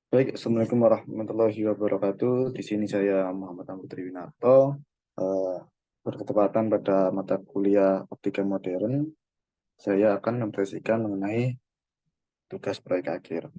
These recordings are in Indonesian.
Baik, Assalamualaikum warahmatullahi wabarakatuh. Di sini saya Muhammad Ahmad Triwinarto, eh, berketepatan pada mata kuliah Optika Modern. Saya akan mempresentasikan mengenai tugas proyek akhir.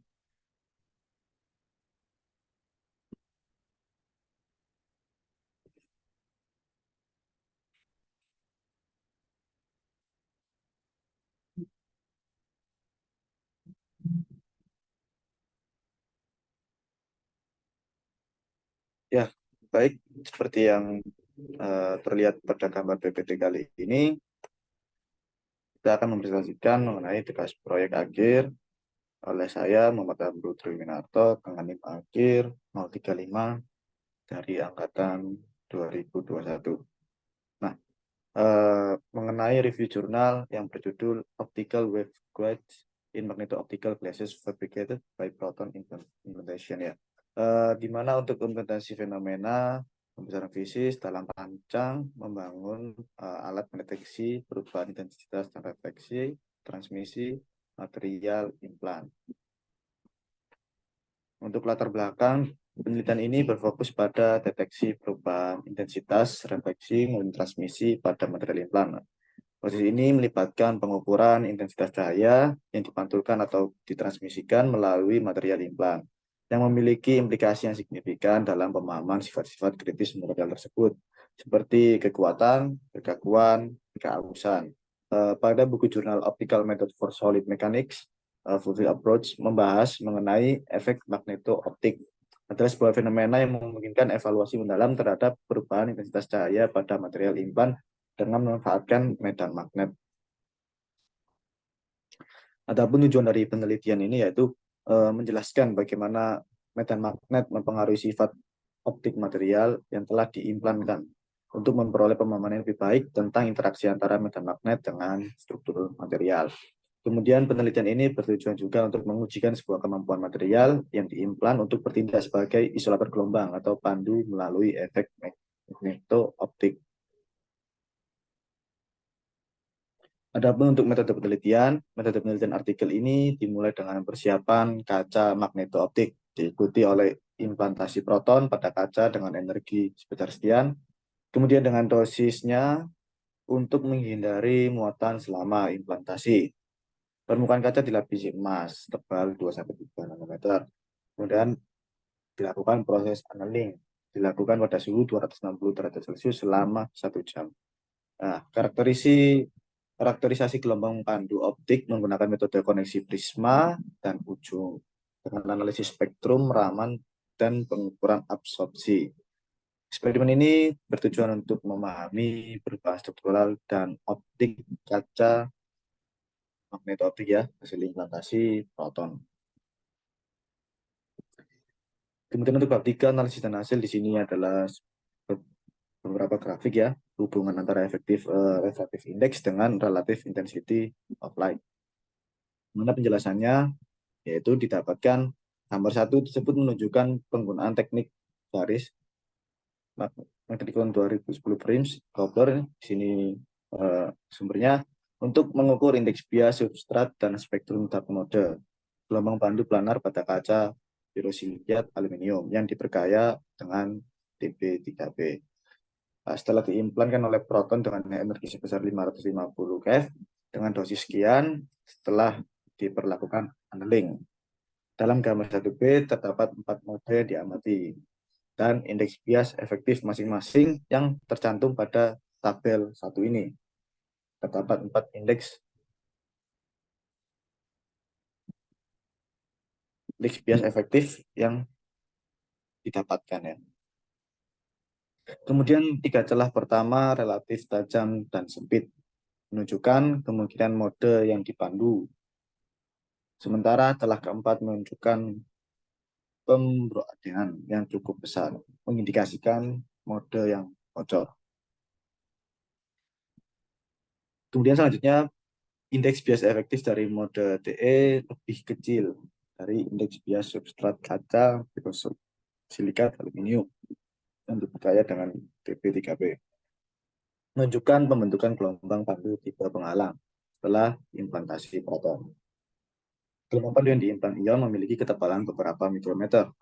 Ya, baik, seperti yang terlihat pada gambar PPT kali ini, kita akan mempresentasikan mengenai tugas proyek akhir oleh saya Muhammad Ahmad Triwinarto dengan NIM akhir 035 dari angkatan 2021. Nah, mengenai review jurnal yang berjudul Optical Waveguides in Magneto-Optical Glasses Fabricated by Proton Implantation ya. Di mana untuk implementasi fenomena pembesaran fisis dalam perancang membangun alat mendeteksi perubahan intensitas dan refleksi, transmisi, material implan. Untuk latar belakang, penelitian ini berfokus pada deteksi perubahan intensitas, refleksi, maupun transmisi pada material implan. Proses ini melibatkan pengukuran intensitas cahaya yang dipantulkan atau ditransmisikan melalui material implan yang memiliki implikasi yang signifikan dalam pemahaman sifat-sifat kritis material tersebut, seperti kekuatan, kekakuan, keausan. Pada buku jurnal Optical Method for Solid Mechanics, Fulfield Approach membahas mengenai efek magneto-optik adalah sebuah fenomena yang memungkinkan evaluasi mendalam terhadap perubahan intensitas cahaya pada material implan dengan memanfaatkan medan magnet. Adapun tujuan dari penelitian ini yaitu menjelaskan bagaimana medan magnet mempengaruhi sifat optik material yang telah diimplankan untuk memperoleh pemahaman yang lebih baik tentang interaksi antara medan magnet dengan struktur material. Kemudian penelitian ini bertujuan juga untuk mengujikan sebuah kemampuan material yang diimplan untuk bertindak sebagai isolator gelombang atau pandu melalui efek magneto-optik. Adapun untuk metode penelitian artikel ini dimulai dengan persiapan kaca magneto-optik, diikuti oleh implantasi proton pada kaca dengan energi sebesar sekian, kemudian dengan dosisnya untuk menghindari muatan selama implantasi. Permukaan kaca dilapisi emas tebal 2-3 nanometer. Kemudian dilakukan proses annealing, dilakukan pada suhu 260 derajat Celcius selama 1 jam. Nah, karakterisasi gelombang pandu optik menggunakan metode koneksi prisma dan ujung dengan analisis spektrum, raman, dan pengukuran absorpsi. Eksperimen ini bertujuan untuk memahami perubahan struktural dan optik kaca magneto-optik ya, hasil implantasi proton. Kemudian untuk bab 3, analisis dan hasil di sini adalah beberapa grafik ya, hubungan antara efektif refractive index dengan relative intensity of light. Mana penjelasannya yaitu didapatkan gambar 1 tersebut menunjukkan penggunaan teknik garis Magneticon 2010 Prims Cobbler di sini sumbernya untuk mengukur indeks bias substrat dan spektrum dark mode gelombang pandu planar pada kaca pirosilikat aluminium yang diperkaya dengan TB3B. Nah, setelah diimplankan oleh proton dengan energi sebesar 550 keV dengan dosis sekian setelah diperlakukan annealing. Dalam gambar 1B terdapat 4 mode yang diamati dan indeks bias efektif masing-masing yang tercantum pada tabel 1 ini. Terdapat 4 indeks bias efektif yang didapatkan ya. Kemudian 3 celah pertama relatif tajam dan sempit menunjukkan kemungkinan mode yang dipandu. Sementara celah keempat menunjukkan pembroadenan yang cukup besar, mengindikasikan mode yang bocor. Kemudian selanjutnya, indeks bias efektif dari mode DE lebih kecil dari indeks bias substrat kaca silikat aluminium yang diperkaya dengan TB3B. Menunjukkan pembentukan gelombang pandu tipe penghalang setelah implantasi proton. Gelombang pandu yang diimplan ion memiliki ketebalan beberapa mikrometer.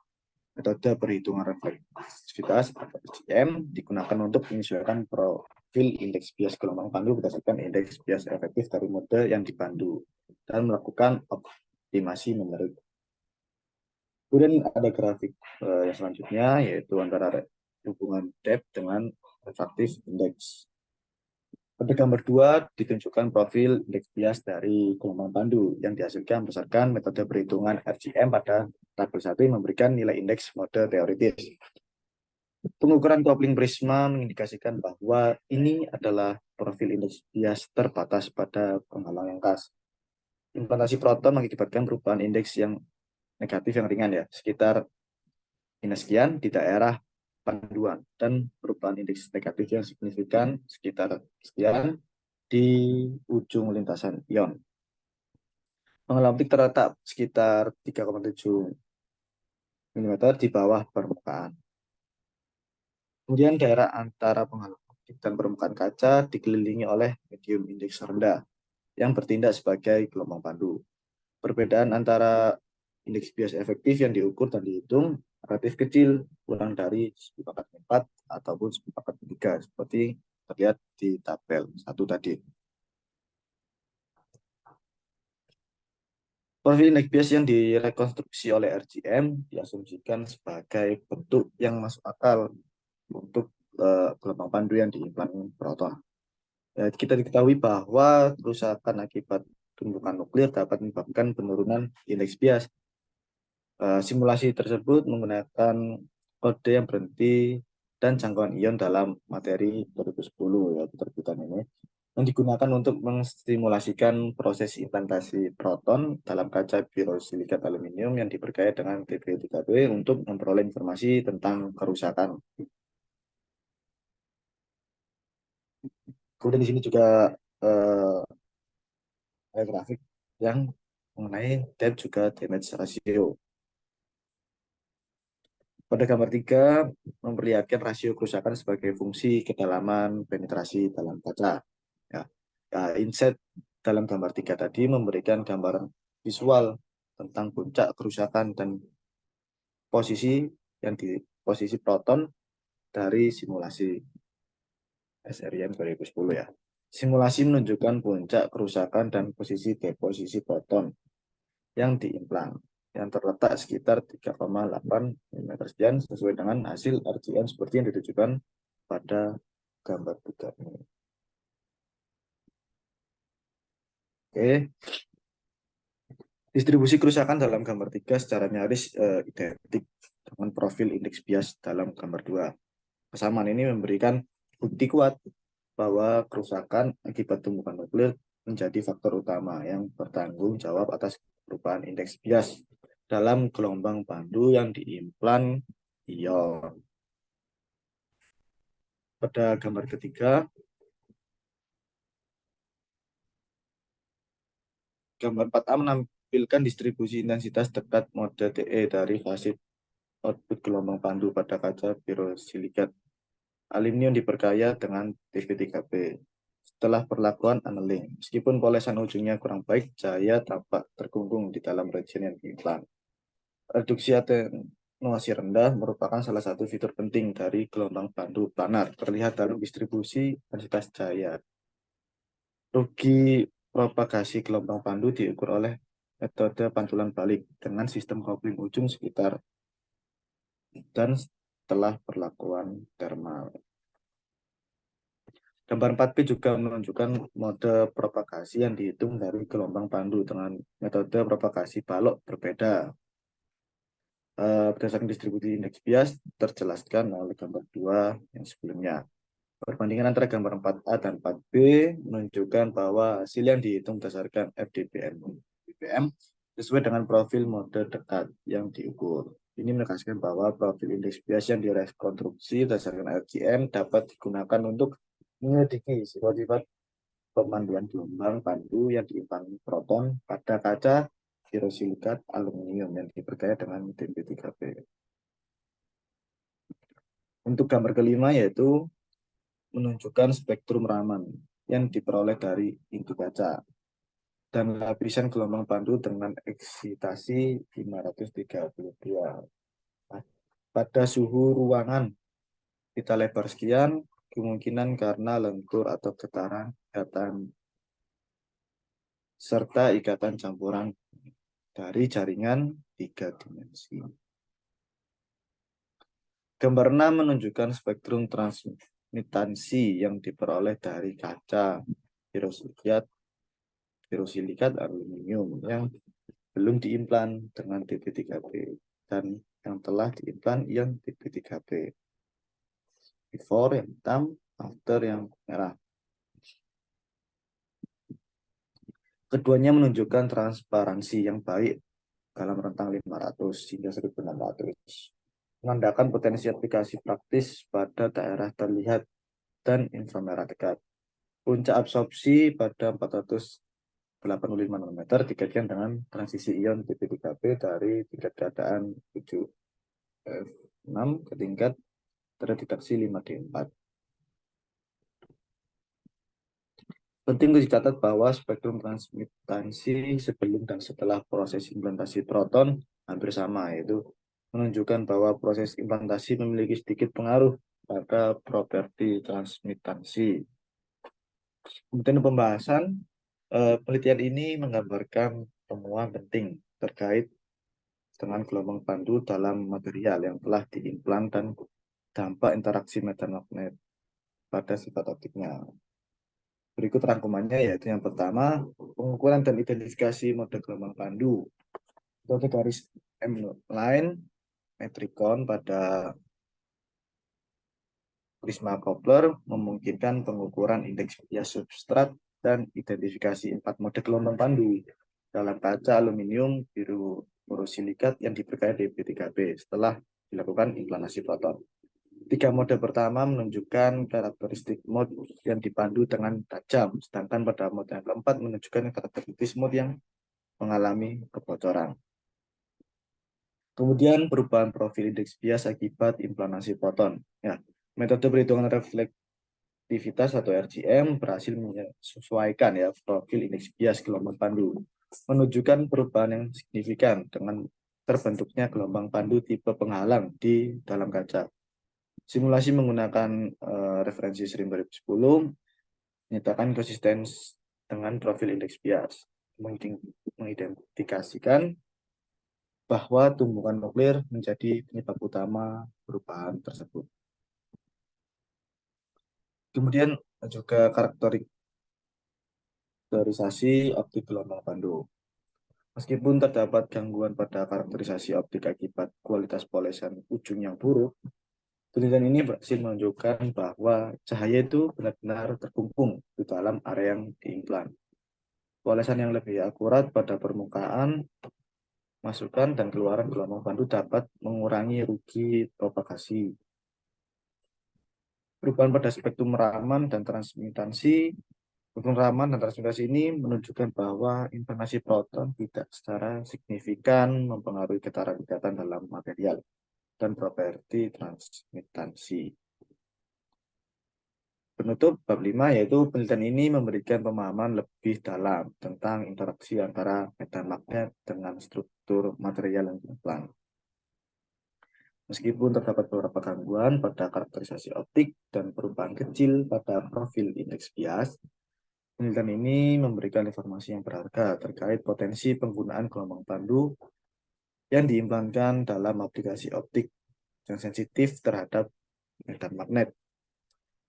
Metode perhitungan reflektivitas atau RGM digunakan untuk menyesuaikan profil indeks bias gelombang pandu berdasarkan indeks bias efektif dari mode yang dipandu dan melakukan optimasi numerik. Kemudian ada grafik yang selanjutnya, yaitu antara hubungan depth dengan refraktif index. Pada gambar 2 ditunjukkan profil indeks bias dari gelombang pandu yang dihasilkan berdasarkan metode perhitungan RGM pada tabel 1 yang memberikan nilai indeks mode teoritis. Pengukuran kopling prisma mengindikasikan bahwa ini adalah profil indeks bias terbatas pada penghalang yang khas. Implantasi proton mengakibatkan perubahan indeks yang negatif yang ringan, ya, sekitar minus sekian di daerah panduan, dan perubahan indeks negatif yang signifikan sekitar sekian di ujung lintasan ion. Penghalang optik terletak sekitar 3,7 mm di bawah permukaan. Kemudian daerah antara penghalang optik dan permukaan kaca dikelilingi oleh medium indeks rendah yang bertindak sebagai gelombang pandu. Perbedaan antara indeks bias efektif yang diukur dan dihitung relatif kecil, kurang dari 1/4 ataupun 1/3, seperti terlihat di tabel 1 tadi. Profil indeks bias yang direkonstruksi oleh RGM diasumsikan sebagai bentuk yang masuk akal untuk gelombang pandu yang diimplan proton. Kita diketahui bahwa kerusakan akibat tumbukan nuklir dapat menyebabkan penurunan indeks bias. Simulasi tersebut menggunakan kode yang berhenti dan jangkauan ion dalam materi 2010, yaitu terbitan ini, yang digunakan untuk menstimulasikan proses implantasi proton dalam kaca birosilikat aluminium yang diperkaya dengan TB3B untuk memperoleh informasi tentang kerusakan. Kemudian di sini juga ada grafik yang mengenai depth juga damage ratio. Pada gambar 3 memperlihatkan rasio kerusakan sebagai fungsi kedalaman penetrasi dalam kaca. Ya. Inset dalam gambar 3 tadi memberikan gambaran visual tentang puncak kerusakan dan posisi proton dari simulasi SRIM 2010, ya. Simulasi menunjukkan puncak kerusakan dan posisi deposisi proton yang diimplan yang terletak sekitar 3,8 mm sekian sesuai dengan hasil RGM seperti yang ditujukan pada gambar 3 ini. Oke. Distribusi kerusakan dalam gambar 3 secara nyaris identik dengan profil indeks bias dalam gambar 2. Kesamaan ini memberikan bukti kuat bahwa kerusakan akibat tumbukan nuklir menjadi faktor utama yang bertanggung jawab atas perubahan indeks bias dalam gelombang pandu yang diimplan ion. Pada gambar ketiga, gambar 4A menampilkan distribusi intensitas dekat mode TE dari fase output gelombang pandu pada kaca birosilikat aluminium diperkaya dengan TB3B. Setelah perlakuan annealing, meskipun polesan ujungnya kurang baik, cahaya tampak terkungkung di dalam region yang diimplan. Reduksi atenuasi rendah merupakan salah satu fitur penting dari gelombang pandu planar, terlihat dalam distribusi intensitas cahaya. Rugi propagasi gelombang pandu diukur oleh metode pantulan balik dengan sistem kopling ujung sekitar dan setelah perlakuan thermal. Gambar 4B juga menunjukkan mode propagasi yang dihitung dari gelombang pandu dengan metode propagasi balok berbeda. Berdasarkan distribusi indeks bias terjelaskan oleh gambar 2 yang sebelumnya. Perbandingan antara gambar 4A dan 4B menunjukkan bahwa hasil yang dihitung berdasarkan FDBM BPM sesuai dengan profil mode dekat yang diukur. Ini menegaskan bahwa profil indeks bias yang direkonstruksi berdasarkan RGM dapat digunakan untuk menyelidiki sifat-sifat pemanduan gelombang pandu yang diimplan proton pada kaca birosilikat aluminium yang diperkaya dengan TB3B. Untuk gambar kelima yaitu menunjukkan spektrum Raman yang diperoleh dari inti kaca. dan lapisan gelombang pandu dengan eksitasi 532. Pada suhu ruangan pita lebar sekian, kemungkinan karena lentur atau getaran ikatan serta ikatan campuran dari jaringan 3 dimensi. Gambar 6 menunjukkan spektrum transmitansi yang diperoleh dari kaca pirosilikat aluminium yang belum diimplan dengan DP3B dan yang telah diimplan ion DP3B. Before yang hitam, after yang merah. Keduanya menunjukkan transparansi yang baik dalam rentang 500 hingga 1600, menandakan potensi aplikasi praktis pada daerah terlihat dan inframerah dekat. Puncak absorpsi pada 485 nanometer dikaitkan dengan transisi ion PP3P dari tingkat keadaan 7F6 ke tingkat terdeteksi 5D4. Penting dicatat bahwa spektrum transmitansi sebelum dan setelah proses implantasi proton hampir sama, yaitu menunjukkan bahwa proses implantasi memiliki sedikit pengaruh pada properti transmitansi. Kemudian pembahasan penelitian ini menggambarkan temuan penting terkait dengan gelombang pandu dalam material yang telah diimplan dan dampak interaksi medan magnet pada sifat optiknya. Berikut rangkumannya, yaitu yang pertama, pengukuran dan identifikasi mode gelombang pandu. Untuk garis M-line metrikon pada prisma Koppler memungkinkan pengukuran indeks bias substrat dan identifikasi 4 mode gelombang pandu dalam kaca aluminium biru borosilikat yang diperkaya DP3B setelah dilakukan implantasi proton. 3 mode pertama menunjukkan karakteristik mode yang dipandu dengan tajam, sedangkan pada mode yang keempat menunjukkan karakteristik mode yang mengalami kebocoran. Kemudian perubahan profil indeks bias akibat implantasi proton. Ya, metode perhitungan reflektivitas atau RGM berhasil menyesuaikan ya profil indeks bias gelombang pandu, menunjukkan perubahan yang signifikan dengan terbentuknya gelombang pandu tipe penghalang di dalam kaca. Simulasi menggunakan referensi SRIM 2010 menyatakan konsisten dengan profil indeks bias, mengidentifikasikan bahwa tumbukan nuklir menjadi penyebab utama perubahan tersebut. Kemudian juga karakterisasi optik gelombang pandu. Meskipun terdapat gangguan pada karakterisasi optik akibat kualitas polesan ujung yang buruk, penelitian ini berhasil menunjukkan bahwa cahaya itu benar-benar terkumpul di dalam area yang diimplan. Polesan yang lebih akurat pada permukaan, masukan dan keluaran gelombang pandu dapat mengurangi rugi propagasi. Perubahan pada spektrum raman dan transmitasi. Spektrum raman dan transmitasi ini menunjukkan bahwa informasi proton tidak secara signifikan mempengaruhi getaran ikatan dalam material dan properti transmitansi. Penutup bab 5, yaitu penelitian ini memberikan pemahaman lebih dalam tentang interaksi antara medan magnet dengan struktur material yang diimplan. Meskipun terdapat beberapa gangguan pada karakterisasi optik dan perubahan kecil pada profil indeks bias, penelitian ini memberikan informasi yang berharga terkait potensi penggunaan gelombang pandu yang diimplankan dalam aplikasi optik yang sensitif terhadap medan magnet.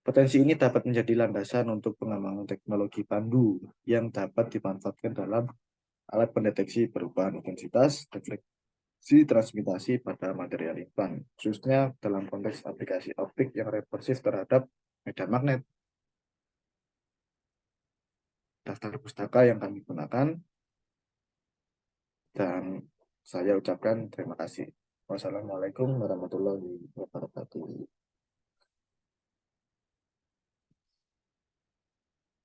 Potensi ini dapat menjadi landasan untuk pengembangan teknologi pandu yang dapat dimanfaatkan dalam alat pendeteksi perubahan intensitas, refleksi, transmitasi pada material implan, khususnya dalam konteks aplikasi optik yang reversif terhadap medan magnet. Daftar pustaka yang kami gunakan, dan saya ucapkan terima kasih. Wassalamualaikum warahmatullahi wabarakatuh.